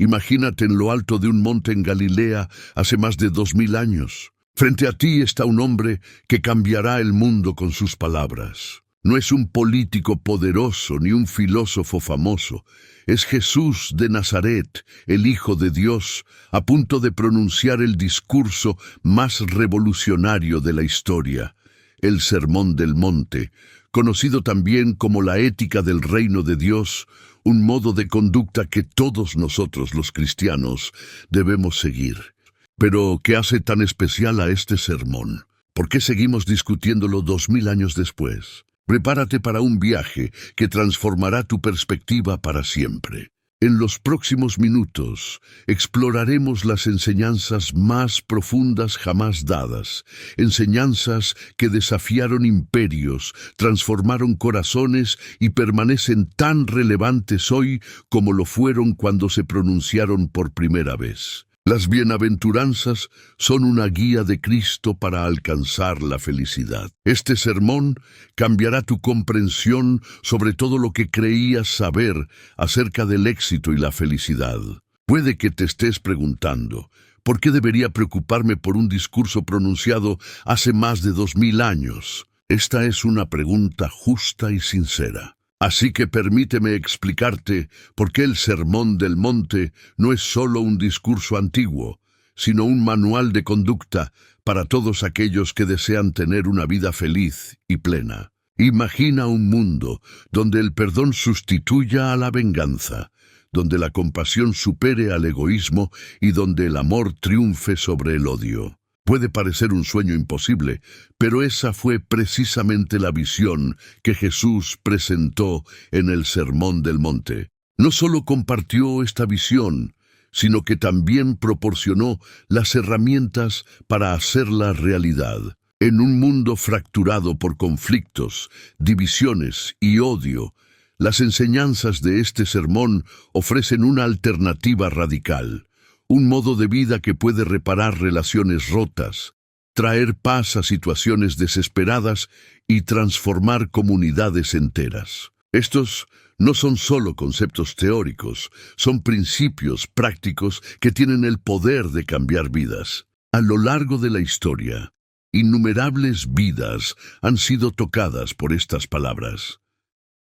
Imagínate en lo alto de un monte en Galilea hace más de 2000 años. Frente a ti está un hombre que cambiará el mundo con sus palabras. No es un político poderoso ni un filósofo famoso. Es Jesús de Nazaret, el Hijo de Dios, a punto de pronunciar el discurso más revolucionario de la historia, el Sermón del Monte, conocido también como la ética del reino de Dios, un modo de conducta que todos nosotros los cristianos debemos seguir. Pero, ¿qué hace tan especial a este sermón? ¿Por qué seguimos discutiéndolo 2000 años después? Prepárate para un viaje que transformará tu perspectiva para siempre. En los próximos minutos exploraremos las enseñanzas más profundas jamás dadas, enseñanzas que desafiaron imperios, transformaron corazones y permanecen tan relevantes hoy como lo fueron cuando se pronunciaron por primera vez. Las bienaventuranzas son una guía de Cristo para alcanzar la felicidad. Este sermón cambiará tu comprensión sobre todo lo que creías saber acerca del éxito y la felicidad. Puede que te estés preguntando, ¿por qué debería preocuparme por un discurso pronunciado hace más de 2000 años? Esta es una pregunta justa y sincera. Así que permíteme explicarte por qué el Sermón del Monte no es solo un discurso antiguo, sino un manual de conducta para todos aquellos que desean tener una vida feliz y plena. Imagina un mundo donde el perdón sustituya a la venganza, donde la compasión supere al egoísmo y donde el amor triunfe sobre el odio. Puede parecer un sueño imposible, pero esa fue precisamente la visión que Jesús presentó en el Sermón del Monte. No solo compartió esta visión, sino que también proporcionó las herramientas para hacerla realidad. En un mundo fracturado por conflictos, divisiones y odio, las enseñanzas de este sermón ofrecen una alternativa radical. Un modo de vida que puede reparar relaciones rotas, traer paz a situaciones desesperadas y transformar comunidades enteras. Estos no son solo conceptos teóricos, son principios prácticos que tienen el poder de cambiar vidas. A lo largo de la historia, innumerables vidas han sido tocadas por estas palabras.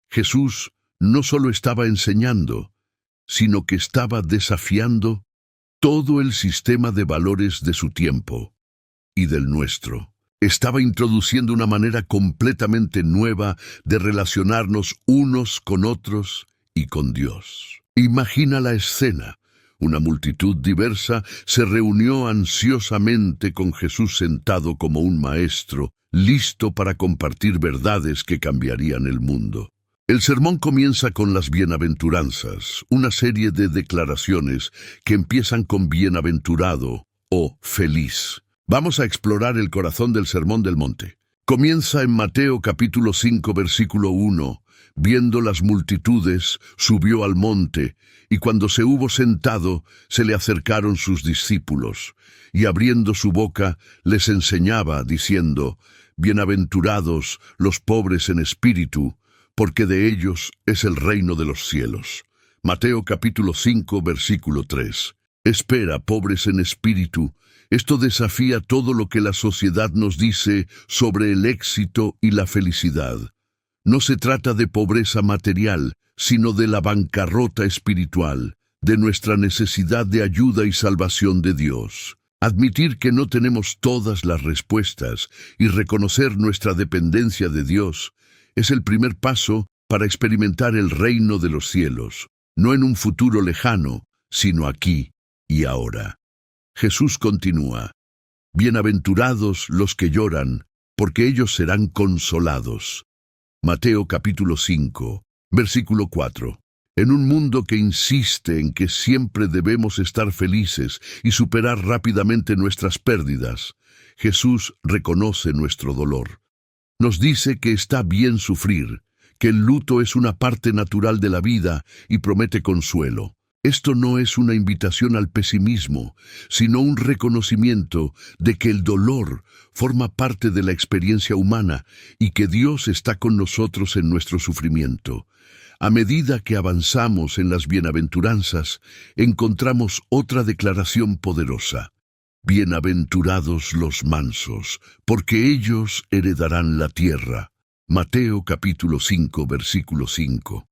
Jesús no solo estaba enseñando, sino que estaba desafiando todo el sistema de valores de su tiempo y del nuestro. Estaba introduciendo una manera completamente nueva de relacionarnos unos con otros y con Dios. Imagina la escena. Una multitud diversa se reunió ansiosamente con Jesús sentado como un maestro, listo para compartir verdades que cambiarían el mundo. El sermón comienza con las bienaventuranzas, una serie de declaraciones que empiezan con bienaventurado o feliz. Vamos a explorar el corazón del Sermón del Monte. Comienza en Mateo capítulo 5 versículo 1. Viendo las multitudes, subió al monte, y cuando se hubo sentado, se le acercaron sus discípulos, y abriendo su boca, les enseñaba, diciendo: Bienaventurados los pobres en espíritu, porque de ellos es el reino de los cielos. Mateo capítulo 5, versículo 3. Espera, pobres en espíritu. Esto desafía todo lo que la sociedad nos dice sobre el éxito y la felicidad. No se trata de pobreza material, sino de la bancarrota espiritual, de nuestra necesidad de ayuda y salvación de Dios. Admitir que no tenemos todas las respuestas y reconocer nuestra dependencia de Dios es el primer paso para experimentar el reino de los cielos, no en un futuro lejano, sino aquí y ahora. Jesús continúa: Bienaventurados los que lloran, porque ellos serán consolados. Mateo capítulo 5, versículo 4. En un mundo que insiste en que siempre debemos estar felices y superar rápidamente nuestras pérdidas, Jesús reconoce nuestro dolor. Nos dice que está bien sufrir, que el luto es una parte natural de la vida y promete consuelo. Esto no es una invitación al pesimismo, sino un reconocimiento de que el dolor forma parte de la experiencia humana y que Dios está con nosotros en nuestro sufrimiento. A medida que avanzamos en las bienaventuranzas, encontramos otra declaración poderosa. Bienaventurados los mansos, porque ellos heredarán la tierra. Mateo capítulo 5, versículo 5.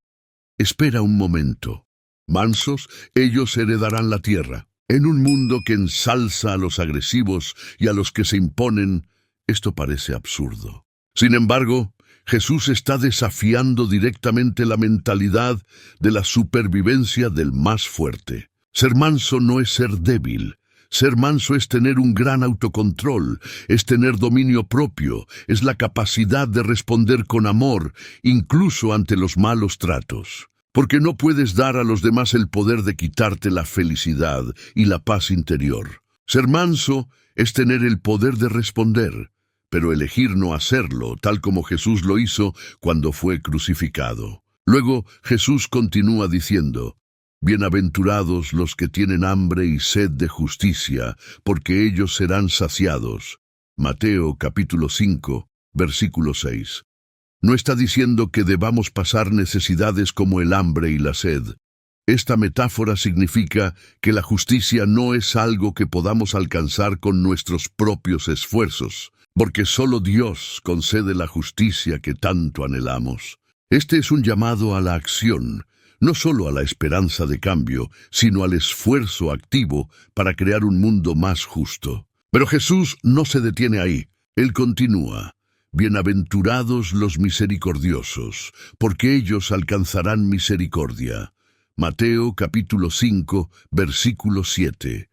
Espera un momento. Mansos, ellos heredarán la tierra. En un mundo que ensalza a los agresivos y a los que se imponen, esto parece absurdo. Sin embargo, Jesús está desafiando directamente la mentalidad de la supervivencia del más fuerte. Ser manso no es ser débil. Ser manso es tener un gran autocontrol, es tener dominio propio, es la capacidad de responder con amor, incluso ante los malos tratos. Porque no puedes dar a los demás el poder de quitarte la felicidad y la paz interior. Ser manso es tener el poder de responder, pero elegir no hacerlo, tal como Jesús lo hizo cuando fue crucificado. Luego Jesús continúa diciendo: Bienaventurados los que tienen hambre y sed de justicia, porque ellos serán saciados. Mateo capítulo 5, versículo 6. No está diciendo que debamos pasar necesidades como el hambre y la sed. Esta metáfora significa que la justicia no es algo que podamos alcanzar con nuestros propios esfuerzos, porque solo Dios concede la justicia que tanto anhelamos. Este es un llamado a la acción, no solo a la esperanza de cambio, sino al esfuerzo activo para crear un mundo más justo. Pero Jesús no se detiene ahí. Él continúa: Bienaventurados los misericordiosos, porque ellos alcanzarán misericordia. Mateo capítulo 5, versículo 7.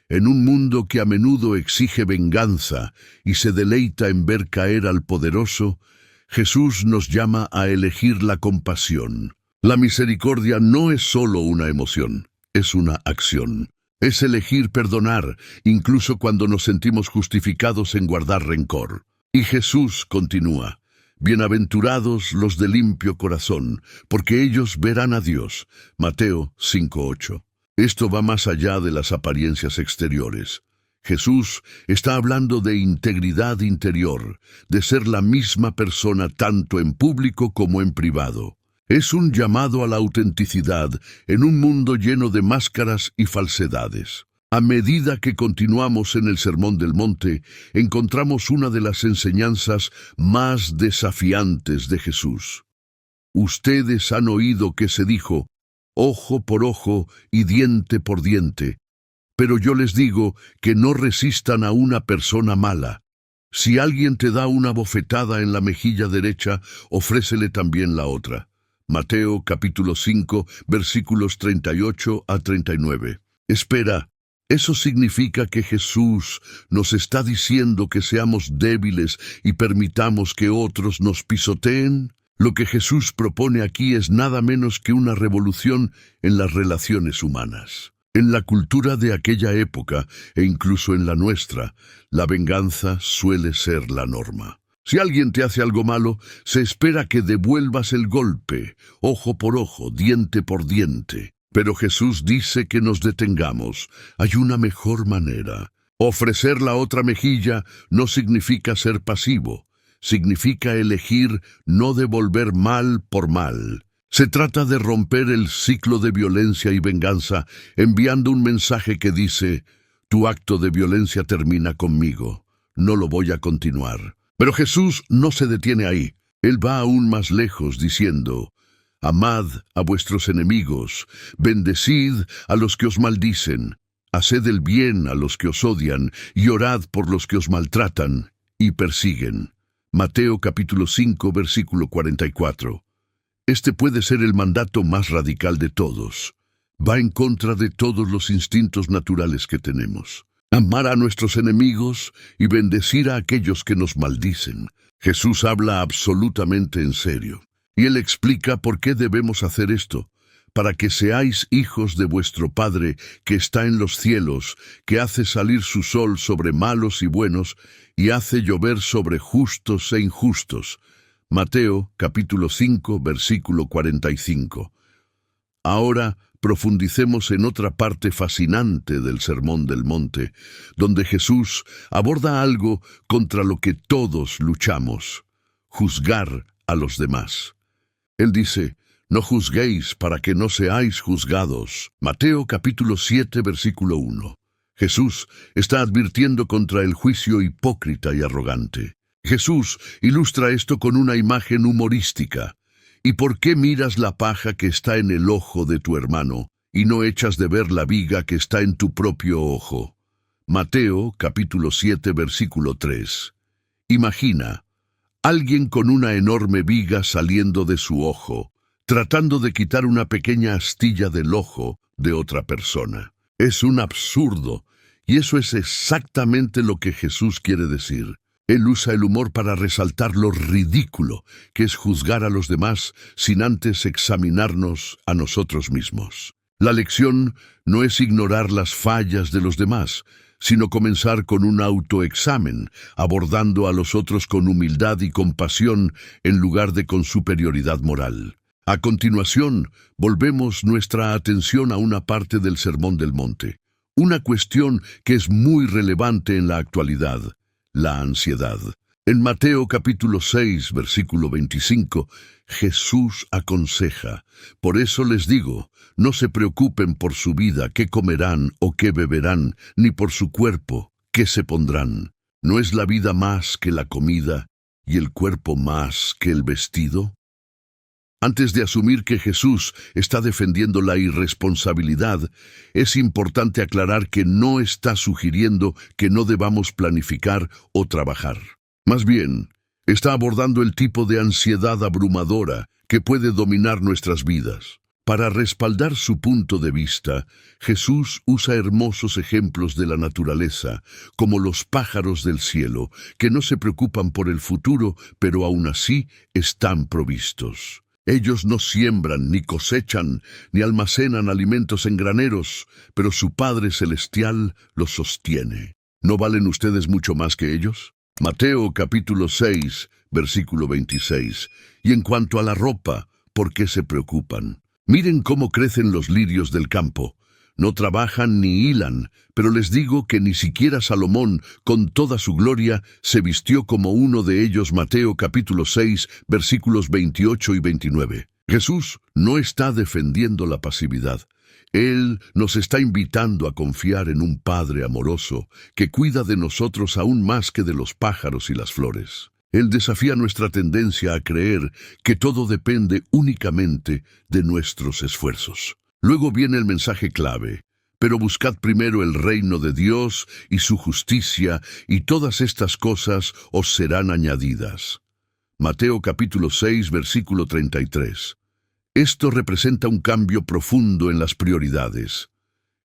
En un mundo que a menudo exige venganza y se deleita en ver caer al poderoso, Jesús nos llama a elegir la compasión. La misericordia no es solo una emoción, es una acción. Es elegir perdonar, incluso cuando nos sentimos justificados en guardar rencor. Y Jesús continúa: Bienaventurados los de limpio corazón, porque ellos verán a Dios. Mateo 5:8. Esto va más allá de las apariencias exteriores. Jesús está hablando de integridad interior, de ser la misma persona tanto en público como en privado. Es un llamado a la autenticidad en un mundo lleno de máscaras y falsedades. A medida que continuamos en el Sermón del Monte, encontramos una de las enseñanzas más desafiantes de Jesús. Ustedes han oído que se dijo: ojo por ojo y diente por diente. Pero yo les digo que no resistan a una persona mala. Si alguien te da una bofetada en la mejilla derecha, ofrécele también la otra. Mateo capítulo 5, versículos 38 a 39. Espera, ¿eso significa que Jesús nos está diciendo que seamos débiles y permitamos que otros nos pisoteen? Lo que Jesús propone aquí es nada menos que una revolución en las relaciones humanas. En la cultura de aquella época, e incluso en la nuestra, la venganza suele ser la norma. Si alguien te hace algo malo, se espera que devuelvas el golpe, ojo por ojo, diente por diente. Pero Jesús dice que nos detengamos. Hay una mejor manera. Ofrecer la otra mejilla no significa ser pasivo. Significa elegir no devolver mal por mal. Se trata de romper el ciclo de violencia y venganza, enviando un mensaje que dice: tu acto de violencia termina conmigo, no lo voy a continuar. Pero Jesús no se detiene ahí. Él va aún más lejos diciendo: amad a vuestros enemigos, bendecid a los que os maldicen, haced el bien a los que os odian, y orad por los que os maltratan y persiguen. Mateo capítulo 5, versículo 44. Este puede ser el mandato más radical de todos. Va en contra de todos los instintos naturales que tenemos. Amar a nuestros enemigos y bendecir a aquellos que nos maldicen. Jesús habla absolutamente en serio. Y Él explica por qué debemos hacer esto: para que seáis hijos de vuestro Padre que está en los cielos, que hace salir su sol sobre malos y buenos, y hace llover sobre justos e injustos. Mateo capítulo 5, versículo 45. Ahora profundicemos en otra parte fascinante del Sermón del Monte, donde Jesús aborda algo contra lo que todos luchamos: juzgar a los demás. Él dice: No juzguéis para que no seáis juzgados. Mateo capítulo 7, versículo 1. Jesús está advirtiendo contra el juicio hipócrita y arrogante. Jesús ilustra esto con una imagen humorística. ¿Y por qué miras la paja que está en el ojo de tu hermano y no echas de ver la viga que está en tu propio ojo? Mateo capítulo 7, versículo 3. Imagina, alguien con una enorme viga saliendo de su ojo, tratando de quitar una pequeña astilla del ojo de otra persona. Es un absurdo, y eso es exactamente lo que Jesús quiere decir. Él usa el humor para resaltar lo ridículo que es juzgar a los demás sin antes examinarnos a nosotros mismos. La lección no es ignorar las fallas de los demás, sino comenzar con un autoexamen, abordando a los otros con humildad y compasión en lugar de con superioridad moral. A continuación, volvemos nuestra atención a una parte del Sermón del Monte, una cuestión que es muy relevante en la actualidad: la ansiedad. En Mateo capítulo 6, versículo 25, Jesús aconseja: por eso les digo, no se preocupen por su vida, qué comerán o qué beberán, ni por su cuerpo, qué se pondrán. ¿No es la vida más que la comida y el cuerpo más que el vestido? Antes de asumir que Jesús está defendiendo la irresponsabilidad, es importante aclarar que no está sugiriendo que no debamos planificar o trabajar. Más bien, está abordando el tipo de ansiedad abrumadora que puede dominar nuestras vidas. Para respaldar su punto de vista, Jesús usa hermosos ejemplos de la naturaleza, como los pájaros del cielo, que no se preocupan por el futuro, pero aún así están provistos. Ellos no siembran, ni cosechan, ni almacenan alimentos en graneros, pero su Padre Celestial los sostiene. ¿No valen ustedes mucho más que ellos? Mateo capítulo 6, versículo 26. Y en cuanto a la ropa, ¿por qué se preocupan? Miren cómo crecen los lirios del campo. No trabajan ni hilan, pero les digo que ni siquiera Salomón, con toda su gloria, se vistió como uno de ellos. Mateo capítulo 6, versículos 28 y 29. Jesús no está defendiendo la pasividad. Él nos está invitando a confiar en un Padre amoroso que cuida de nosotros aún más que de los pájaros y las flores. Él desafía nuestra tendencia a creer que todo depende únicamente de nuestros esfuerzos. Luego viene el mensaje clave: pero buscad primero el reino de Dios y su justicia, y todas estas cosas os serán añadidas. Mateo capítulo 6, versículo 33. Esto representa un cambio profundo en las prioridades.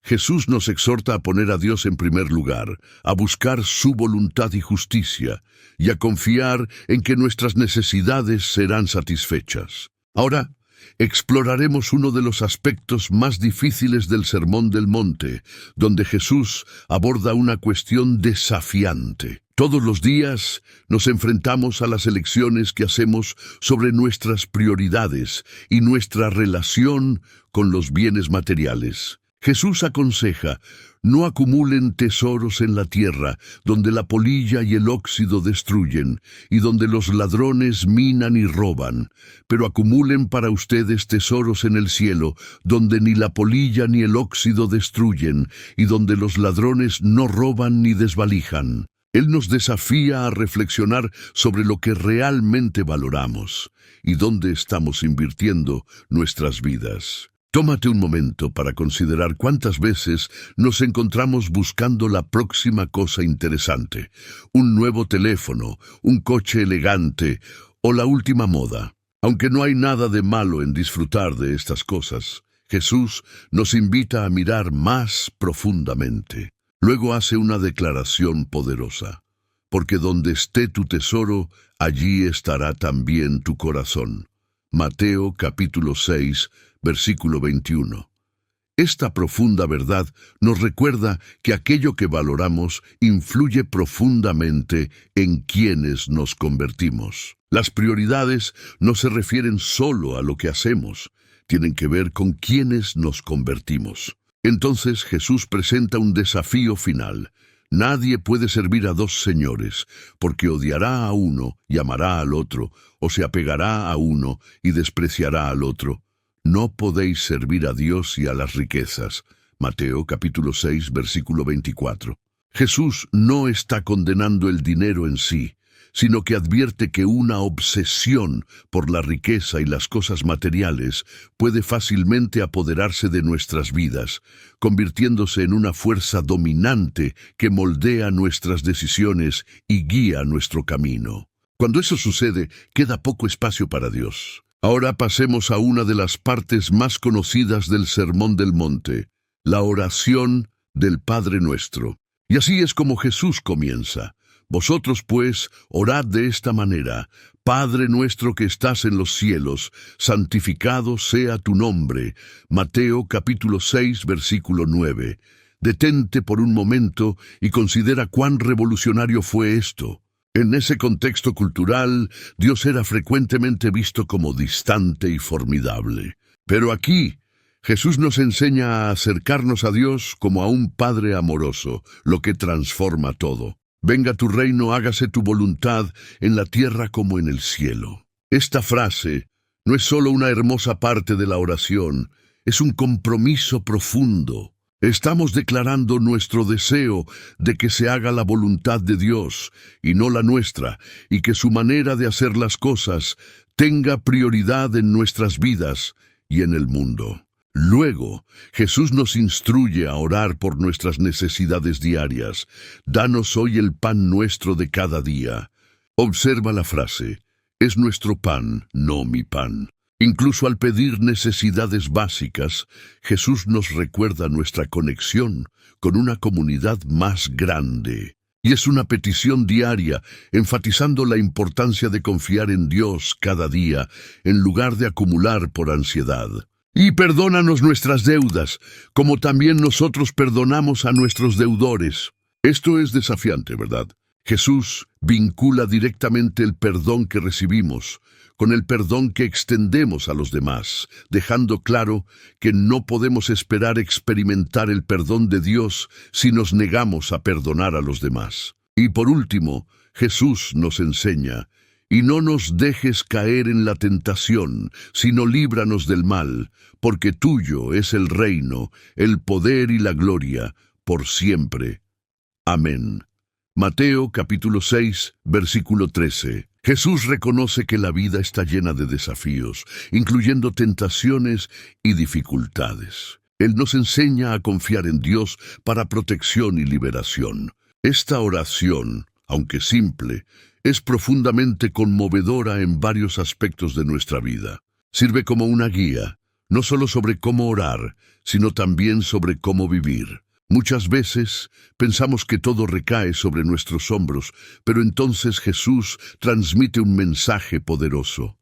Jesús nos exhorta a poner a Dios en primer lugar, a buscar su voluntad y justicia, y a confiar en que nuestras necesidades serán satisfechas. Ahora, exploraremos uno de los aspectos más difíciles del Sermón del Monte, donde Jesús aborda una cuestión desafiante. Todos los días nos enfrentamos a las elecciones que hacemos sobre nuestras prioridades y nuestra relación con los bienes materiales. Jesús aconseja: no acumulen tesoros en la tierra, donde la polilla y el óxido destruyen, y donde los ladrones minan y roban, pero acumulen para ustedes tesoros en el cielo, donde ni la polilla ni el óxido destruyen, y donde los ladrones no roban ni desvalijan. Él nos desafía a reflexionar sobre lo que realmente valoramos y dónde estamos invirtiendo nuestras vidas. Tómate un momento para considerar cuántas veces nos encontramos buscando la próxima cosa interesante: un nuevo teléfono, un coche elegante o la última moda. Aunque no hay nada de malo en disfrutar de estas cosas, Jesús nos invita a mirar más profundamente. Luego hace una declaración poderosa: porque donde esté tu tesoro, allí estará también tu corazón. Mateo capítulo 6, versículo 21. Esta profunda verdad nos recuerda que aquello que valoramos influye profundamente en quienes nos convertimos. Las prioridades no se refieren solo a lo que hacemos, tienen que ver con quienes nos convertimos. Entonces Jesús presenta un desafío final. Nadie puede servir a dos señores, porque odiará a uno y amará al otro, o se apegará a uno y despreciará al otro. No podéis servir a Dios y a las riquezas. Mateo capítulo 6, versículo 24. Jesús no está condenando el dinero en sí, sino que advierte que una obsesión por la riqueza y las cosas materiales puede fácilmente apoderarse de nuestras vidas, convirtiéndose en una fuerza dominante que moldea nuestras decisiones y guía nuestro camino. Cuando eso sucede, queda poco espacio para Dios. Ahora pasemos a una de las partes más conocidas del Sermón del Monte, la oración del Padre Nuestro. Y así es como Jesús comienza. Vosotros, pues, orad de esta manera: Padre nuestro que estás en los cielos, santificado sea tu nombre. Mateo capítulo 6, versículo 9. Detente por un momento y considera cuán revolucionario fue esto. En ese contexto cultural, Dios era frecuentemente visto como distante y formidable. Pero aquí, Jesús nos enseña a acercarnos a Dios como a un Padre amoroso, lo que transforma todo. Venga tu reino, hágase tu voluntad, en la tierra como en el cielo. Esta frase no es solo una hermosa parte de la oración, es un compromiso profundo. Estamos declarando nuestro deseo de que se haga la voluntad de Dios y no la nuestra, y que su manera de hacer las cosas tenga prioridad en nuestras vidas y en el mundo. Luego, Jesús nos instruye a orar por nuestras necesidades diarias. Danos hoy el pan nuestro de cada día. Observa la frase: es nuestro pan, no mi pan. Incluso al pedir necesidades básicas, Jesús nos recuerda nuestra conexión con una comunidad más grande. Y es una petición diaria, enfatizando la importancia de confiar en Dios cada día, en lugar de acumular por ansiedad. Y perdónanos nuestras deudas, como también nosotros perdonamos a nuestros deudores. Esto es desafiante, ¿verdad? Jesús vincula directamente el perdón que recibimos con el perdón que extendemos a los demás, dejando claro que no podemos esperar experimentar el perdón de Dios si nos negamos a perdonar a los demás. Y por último, Jesús nos enseña: y no nos dejes caer en la tentación, sino líbranos del mal, porque tuyo es el reino, el poder y la gloria, por siempre. Amén. Mateo capítulo 6, versículo 13. Jesús reconoce que la vida está llena de desafíos, incluyendo tentaciones y dificultades. Él nos enseña a confiar en Dios para protección y liberación. Esta oración, aunque simple, es profundamente conmovedora en varios aspectos de nuestra vida. Sirve como una guía, no solo sobre cómo orar, sino también sobre cómo vivir. Muchas veces pensamos que todo recae sobre nuestros hombros, pero entonces Jesús transmite un mensaje poderoso.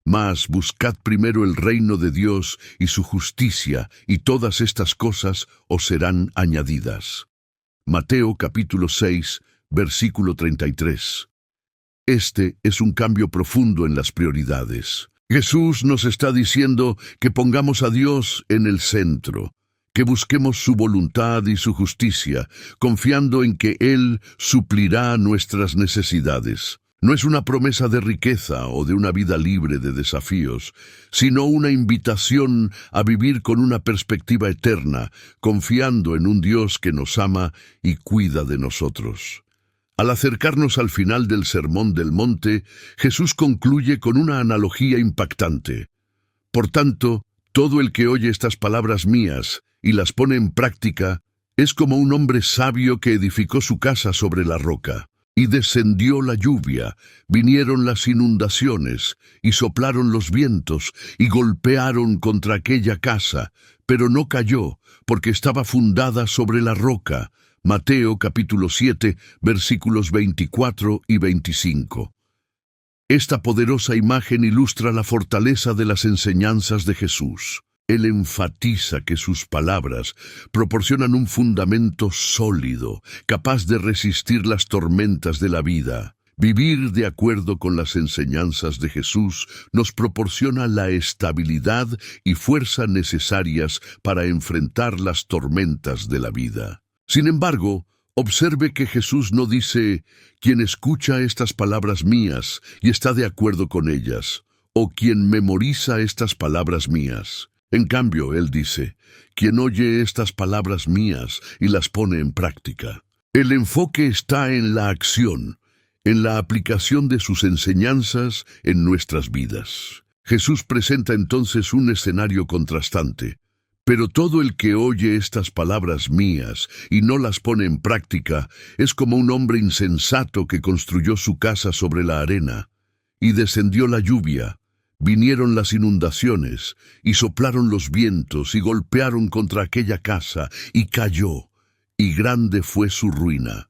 Mas buscad primero el reino de Dios y su justicia, y todas estas cosas os serán añadidas. Mateo capítulo 6, versículo 33. Este es un cambio profundo en las prioridades. Jesús nos está diciendo que pongamos a Dios en el centro, que busquemos su voluntad y su justicia, confiando en que Él suplirá nuestras necesidades. No es una promesa de riqueza o de una vida libre de desafíos, sino una invitación a vivir con una perspectiva eterna, confiando en un Dios que nos ama y cuida de nosotros. Al acercarnos al final del Sermón del Monte, Jesús concluye con una analogía impactante. Por tanto, todo el que oye estas palabras mías y las pone en práctica, es como un hombre sabio que edificó su casa sobre la roca. Y descendió la lluvia, vinieron las inundaciones, y soplaron los vientos, y golpearon contra aquella casa, pero no cayó, porque estaba fundada sobre la roca. Mateo capítulo 7, versículos 24 y 25. Esta poderosa imagen ilustra la fortaleza de las enseñanzas de Jesús. Él enfatiza que sus palabras proporcionan un fundamento sólido, capaz de resistir las tormentas de la vida. Vivir de acuerdo con las enseñanzas de Jesús nos proporciona la estabilidad y fuerza necesarias para enfrentar las tormentas de la vida. Sin embargo, observe que Jesús no dice: quien escucha estas palabras mías y está de acuerdo con ellas, o quien memoriza estas palabras mías. En cambio, él dice, quien oye estas palabras mías y las pone en práctica. El enfoque está en la acción, en la aplicación de sus enseñanzas en nuestras vidas. Jesús presenta entonces un escenario contrastante. Pero todo el que oye estas palabras mías y no las pone en práctica es como un hombre insensato que construyó su casa sobre la arena, y descendió la lluvia, vinieron las inundaciones, y soplaron los vientos, y golpearon contra aquella casa, y cayó, y grande fue su ruina.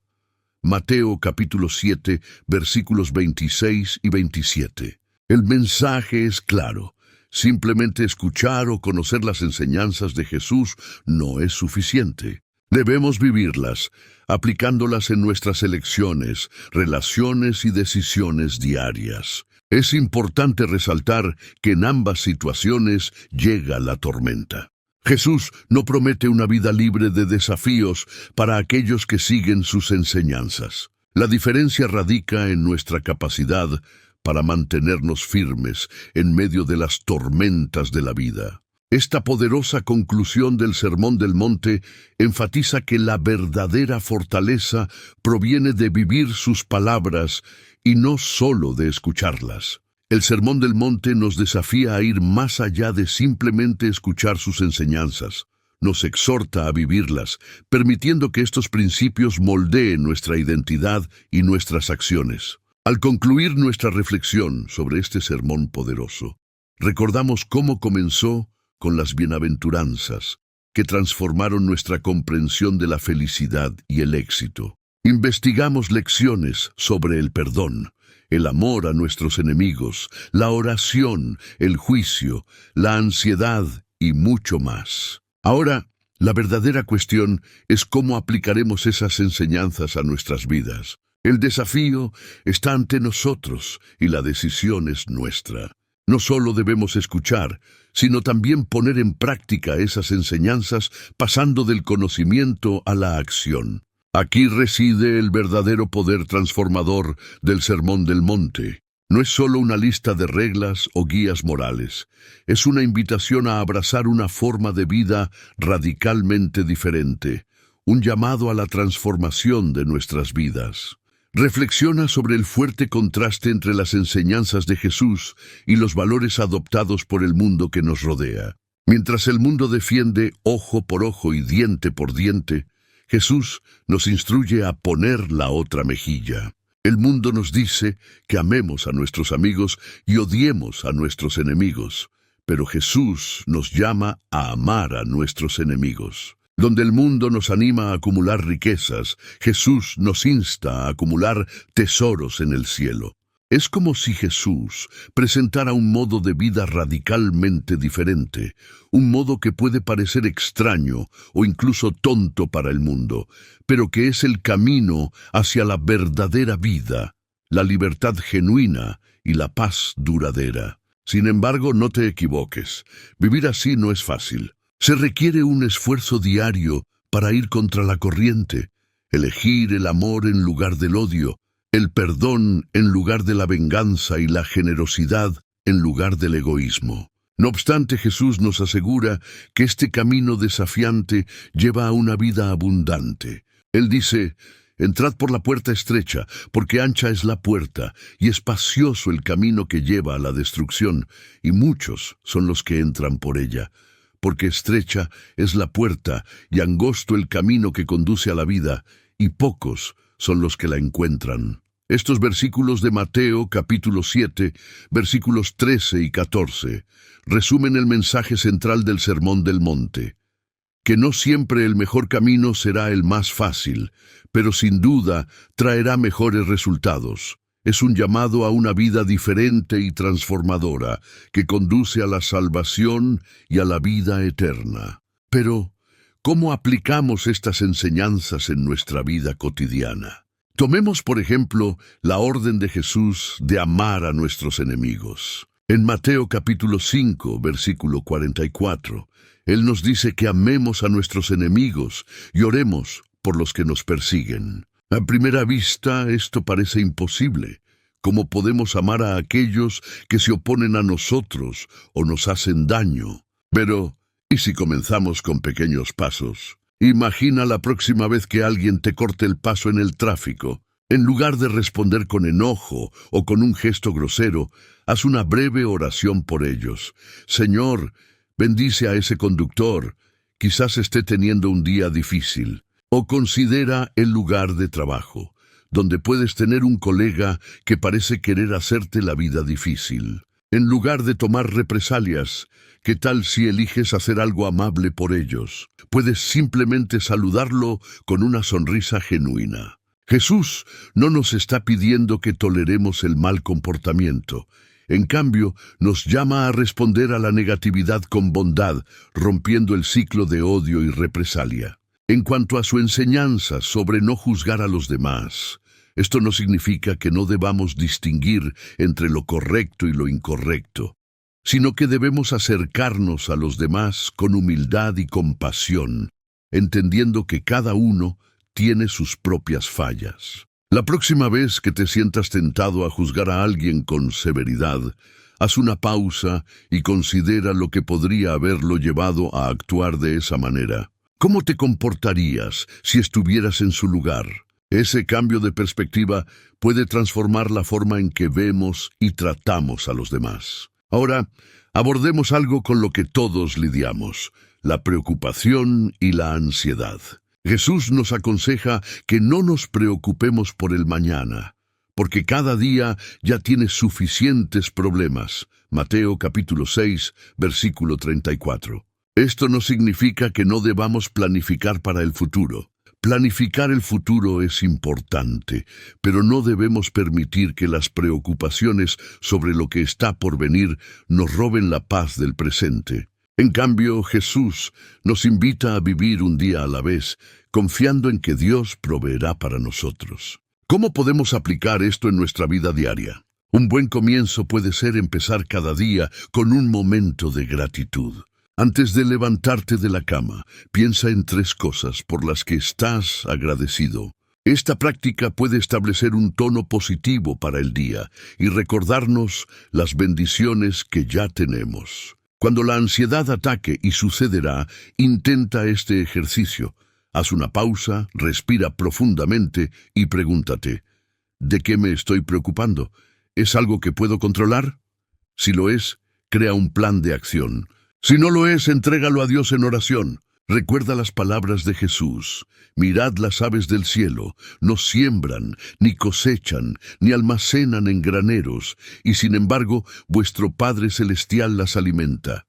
Mateo capítulo 7, versículos 26 y 27. El mensaje es claro. Simplemente escuchar o conocer las enseñanzas de Jesús no es suficiente. Debemos vivirlas, aplicándolas en nuestras elecciones, relaciones y decisiones diarias. Es importante resaltar que en ambas situaciones llega la tormenta. Jesús no promete una vida libre de desafíos para aquellos que siguen sus enseñanzas. La diferencia radica en nuestra capacidad para mantenernos firmes en medio de las tormentas de la vida. Esta poderosa conclusión del Sermón del Monte enfatiza que la verdadera fortaleza proviene de vivir sus palabras y no solo de escucharlas. El Sermón del Monte nos desafía a ir más allá de simplemente escuchar sus enseñanzas. Nos exhorta a vivirlas, permitiendo que estos principios moldeen nuestra identidad y nuestras acciones. Al concluir nuestra reflexión sobre este sermón poderoso, recordamos cómo comenzó con las bienaventuranzas, que transformaron nuestra comprensión de la felicidad y el éxito. Investigamos lecciones sobre el perdón, el amor a nuestros enemigos, la oración, el juicio, la ansiedad y mucho más. Ahora, la verdadera cuestión es cómo aplicaremos esas enseñanzas a nuestras vidas. El desafío está ante nosotros y la decisión es nuestra. No solo debemos escuchar, sino también poner en práctica esas enseñanzas pasando del conocimiento a la acción. Aquí reside el verdadero poder transformador del Sermón del Monte. No es solo una lista de reglas o guías morales. Es una invitación a abrazar una forma de vida radicalmente diferente, un llamado a la transformación de nuestras vidas. Reflexiona sobre el fuerte contraste entre las enseñanzas de Jesús y los valores adoptados por el mundo que nos rodea. Mientras el mundo defiende ojo por ojo y diente por diente, Jesús nos instruye a poner la otra mejilla. El mundo nos dice que amemos a nuestros amigos y odiemos a nuestros enemigos, pero Jesús nos llama a amar a nuestros enemigos. Donde el mundo nos anima a acumular riquezas, Jesús nos insta a acumular tesoros en el cielo. Es como si Jesús presentara un modo de vida radicalmente diferente, un modo que puede parecer extraño o incluso tonto para el mundo, pero que es el camino hacia la verdadera vida, la libertad genuina y la paz duradera. Sin embargo, no te equivoques, vivir así no es fácil. Se requiere un esfuerzo diario para ir contra la corriente, elegir el amor en lugar del odio, el perdón en lugar de la venganza y la generosidad en lugar del egoísmo. No obstante, Jesús nos asegura que este camino desafiante lleva a una vida abundante. Él dice, entrad por la puerta estrecha, porque ancha es la puerta, y espacioso el camino que lleva a la destrucción, y muchos son los que entran por ella. Porque estrecha es la puerta y angosto el camino que conduce a la vida, y pocos son los que la encuentran. Estos versículos de Mateo capítulo 7, versículos 13 y 14, resumen el mensaje central del Sermón del Monte. Que no siempre el mejor camino será el más fácil, pero sin duda traerá mejores resultados. Es un llamado a una vida diferente y transformadora, que conduce a la salvación y a la vida eterna. Pero, ¿cómo aplicamos estas enseñanzas en nuestra vida cotidiana? Tomemos, por ejemplo, la orden de Jesús de amar a nuestros enemigos. En Mateo capítulo 5, versículo 44, Él nos dice que amemos a nuestros enemigos y oremos por los que nos persiguen. A primera vista, esto parece imposible. cómo podemos amar a aquellos que se oponen a nosotros o nos hacen daño. Pero, ¿y si comenzamos con pequeños pasos? Imagina la próxima vez que alguien te corte el paso en el tráfico. En lugar de responder con enojo o con un gesto grosero, haz una breve oración por ellos. Señor, bendice a ese conductor. Quizás esté teniendo un día difícil. O considera el lugar de trabajo, donde puedes tener un colega que parece querer hacerte la vida difícil. En lugar de tomar represalias, ¿qué tal si eliges hacer algo amable por ellos? Puedes simplemente saludarlo con una sonrisa genuina. Jesús no nos está pidiendo que toleremos el mal comportamiento. En cambio, nos llama a responder a la negatividad con bondad, rompiendo el ciclo de odio y represalia. En cuanto a su enseñanza sobre no juzgar a los demás, esto no significa que no debamos distinguir entre lo correcto y lo incorrecto, sino que debemos acercarnos a los demás con humildad y compasión, entendiendo que cada uno tiene sus propias fallas. La próxima vez que te sientas tentado a juzgar a alguien con severidad, haz una pausa y considera lo que podría haberlo llevado a actuar de esa manera. ¿Cómo te comportarías si estuvieras en su lugar? Ese cambio de perspectiva puede transformar la forma en que vemos y tratamos a los demás. Ahora, abordemos algo con lo que todos lidiamos: la preocupación y la ansiedad. Jesús nos aconseja que no nos preocupemos por el mañana, porque cada día ya tiene suficientes problemas. Mateo capítulo 6, versículo 34. Esto no significa que no debamos planificar para el futuro. Planificar el futuro es importante, pero no debemos permitir que las preocupaciones sobre lo que está por venir nos roben la paz del presente. En cambio, Jesús nos invita a vivir un día a la vez, confiando en que Dios proveerá para nosotros. ¿Cómo podemos aplicar esto en nuestra vida diaria? Un buen comienzo puede ser empezar cada día con un momento de gratitud. Antes de levantarte de la cama, piensa en 3 cosas por las que estás agradecido. Esta práctica puede establecer un tono positivo para el día y recordarnos las bendiciones que ya tenemos. Cuando la ansiedad ataque, y sucederá, intenta este ejercicio. Haz una pausa, respira profundamente y pregúntate: ¿de qué me estoy preocupando? ¿Es algo que puedo controlar? Si lo es, crea un plan de acción. Si no lo es, entrégalo a Dios en oración. Recuerda las palabras de Jesús: mirad las aves del cielo, no siembran, ni cosechan, ni almacenan en graneros, y sin embargo vuestro Padre Celestial las alimenta.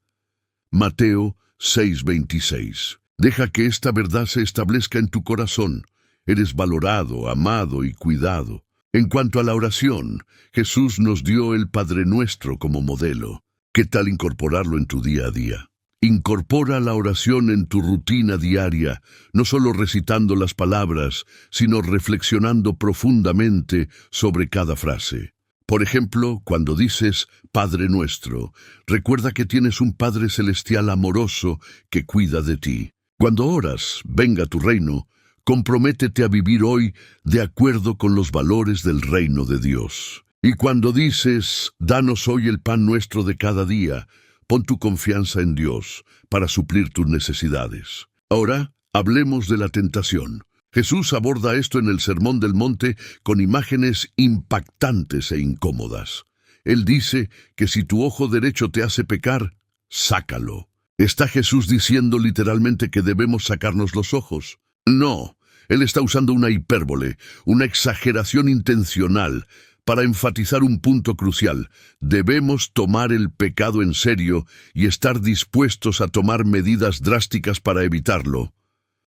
Mateo 6:26. Deja que esta verdad se establezca en tu corazón. Eres valorado, amado y cuidado. En cuanto a la oración, Jesús nos dio el Padre Nuestro como modelo. ¿Qué tal incorporarlo en tu día a día? Incorpora la oración en tu rutina diaria, no solo recitando las palabras, sino reflexionando profundamente sobre cada frase. Por ejemplo, cuando dices Padre Nuestro, recuerda que tienes un Padre Celestial amoroso que cuida de ti. Cuando oras, venga tu reino, comprométete a vivir hoy de acuerdo con los valores del reino de Dios. Y cuando dices, danos hoy el pan nuestro de cada día, pon tu confianza en Dios para suplir tus necesidades. Ahora, hablemos de la tentación. Jesús aborda esto en el Sermón del Monte con imágenes impactantes e incómodas. Él dice que si tu ojo derecho te hace pecar, sácalo. ¿Está Jesús diciendo literalmente que debemos sacarnos los ojos? No, él está usando una hipérbole, una exageración intencional, para enfatizar un punto crucial. Debemos tomar el pecado en serio y estar dispuestos a tomar medidas drásticas para evitarlo.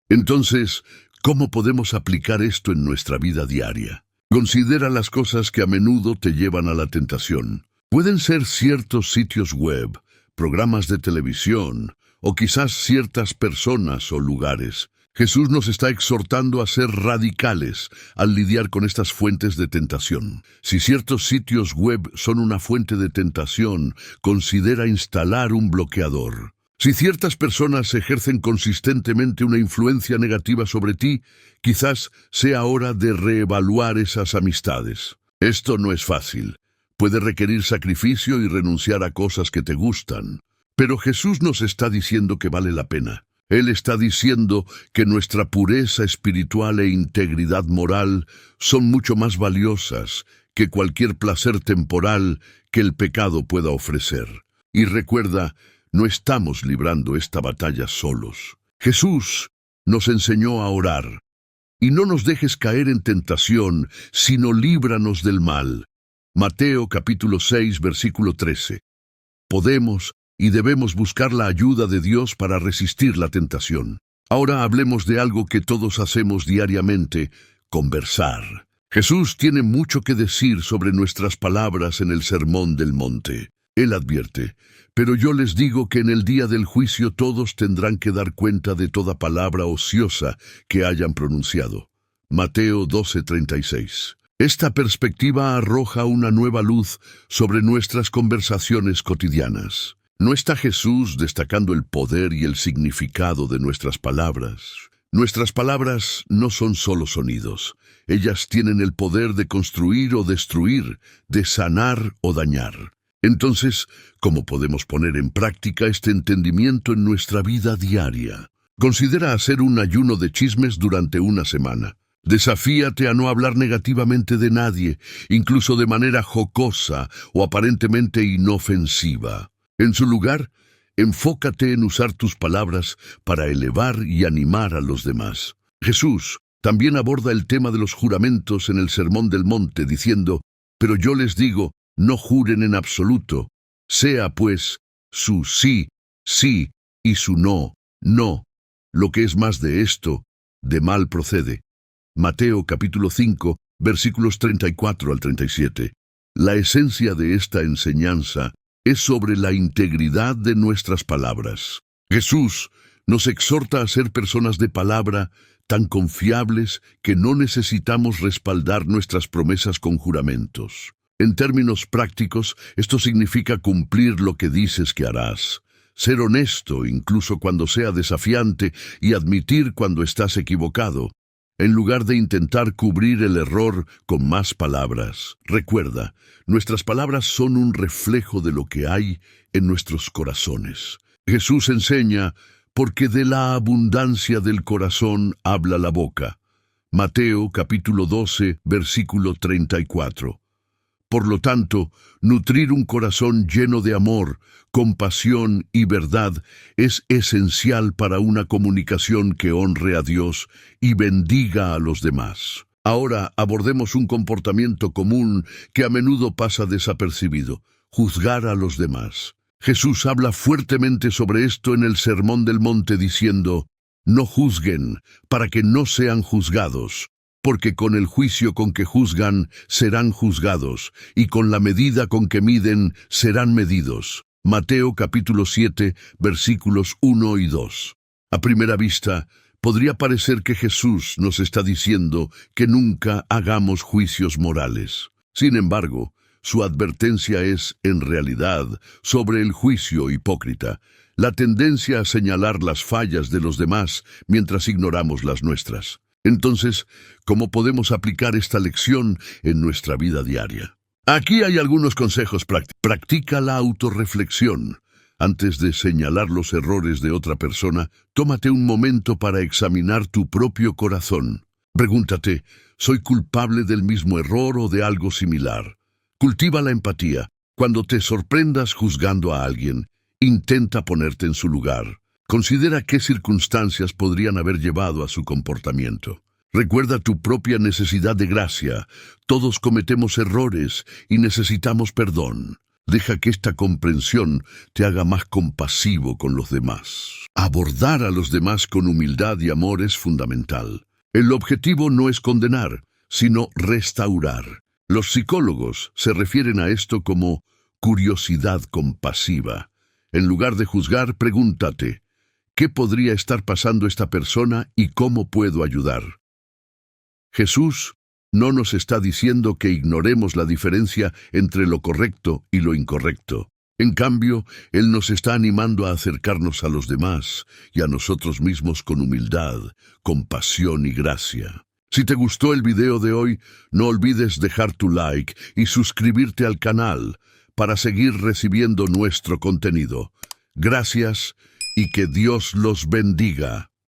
Entonces, ¿cómo podemos aplicar esto en nuestra vida diaria? Considera las cosas que a menudo te llevan a la tentación. Pueden ser ciertos sitios web, programas de televisión, o quizás ciertas personas o lugares. Jesús nos está exhortando a ser radicales al lidiar con estas fuentes de tentación. Si ciertos sitios web son una fuente de tentación, considera instalar un bloqueador. Si ciertas personas ejercen consistentemente una influencia negativa sobre ti, quizás sea hora de reevaluar esas amistades. Esto no es fácil. Puede requerir sacrificio y renunciar a cosas que te gustan. Pero Jesús nos está diciendo que vale la pena. Él está diciendo que nuestra pureza espiritual e integridad moral son mucho más valiosas que cualquier placer temporal que el pecado pueda ofrecer. Y recuerda, no estamos librando esta batalla solos. Jesús nos enseñó a orar. Y no nos dejes caer en tentación, sino líbranos del mal. Mateo capítulo 6, versículo 13. Podemos y debemos buscar la ayuda de Dios para resistir la tentación. Ahora hablemos de algo que todos hacemos diariamente: conversar. Jesús tiene mucho que decir sobre nuestras palabras en el Sermón del Monte. Él advierte: pero yo les digo que en el día del juicio todos tendrán que dar cuenta de toda palabra ociosa que hayan pronunciado. Mateo 12:36. Esta perspectiva arroja una nueva luz sobre nuestras conversaciones cotidianas. ¿No está Jesús destacando el poder y el significado de nuestras palabras? Nuestras palabras no son solo sonidos. Ellas tienen el poder de construir o destruir, de sanar o dañar. Entonces, ¿cómo podemos poner en práctica este entendimiento en nuestra vida diaria? Considera hacer un ayuno de chismes durante una semana. Desafíate a no hablar negativamente de nadie, incluso de manera jocosa o aparentemente inofensiva. En su lugar, enfócate en usar tus palabras para elevar y animar a los demás. Jesús también aborda el tema de los juramentos en el Sermón del Monte, diciendo: pero yo les digo, no juren en absoluto. Sea pues su sí, sí, y su no, no. Lo que es más de esto, de mal procede. Mateo capítulo 5, versículos 34 al 37. La esencia de esta enseñanza es sobre la integridad de nuestras palabras. Jesús nos exhorta a ser personas de palabra tan confiables que no necesitamos respaldar nuestras promesas con juramentos. En términos prácticos, esto significa cumplir lo que dices que harás, ser honesto incluso cuando sea desafiante y admitir cuando estás equivocado, en lugar de intentar cubrir el error con más palabras. Recuerda, nuestras palabras son un reflejo de lo que hay en nuestros corazones. Jesús enseña: porque de la abundancia del corazón habla la boca. Mateo capítulo 12, versículo 34. Por lo tanto, nutrir un corazón lleno de amor, compasión y verdad es esencial para una comunicación que honre a Dios y bendiga a los demás. Ahora abordemos un comportamiento común que a menudo pasa desapercibido: juzgar a los demás. Jesús habla fuertemente sobre esto en el Sermón del Monte diciendo: no juzguen, para que no sean juzgados. Porque con el juicio con que juzgan, serán juzgados, y con la medida con que miden, serán medidos. Mateo capítulo 7, versículos 1 y 2. A primera vista, podría parecer que Jesús nos está diciendo que nunca hagamos juicios morales. Sin embargo, su advertencia es, en realidad, sobre el juicio hipócrita, la tendencia a señalar las fallas de los demás mientras ignoramos las nuestras. Entonces, ¿cómo podemos aplicar esta lección en nuestra vida diaria? Aquí hay algunos consejos prácticos. Practica la autorreflexión. Antes de señalar los errores de otra persona, tómate un momento para examinar tu propio corazón. Pregúntate: ¿soy culpable del mismo error o de algo similar? Cultiva la empatía. Cuando te sorprendas juzgando a alguien, intenta ponerte en su lugar. Considera qué circunstancias podrían haber llevado a su comportamiento. Recuerda tu propia necesidad de gracia. Todos cometemos errores y necesitamos perdón. Deja que esta comprensión te haga más compasivo con los demás. Abordar a los demás con humildad y amor es fundamental. El objetivo no es condenar, sino restaurar. Los psicólogos se refieren a esto como curiosidad compasiva. En lugar de juzgar, pregúntate: ¿qué podría estar pasando esta persona y cómo puedo ayudar? Jesús no nos está diciendo que ignoremos la diferencia entre lo correcto y lo incorrecto. En cambio, Él nos está animando a acercarnos a los demás y a nosotros mismos con humildad, compasión y gracia. Si te gustó el video de hoy, no olvides dejar tu like y suscribirte al canal para seguir recibiendo nuestro contenido. Gracias y que Dios los bendiga.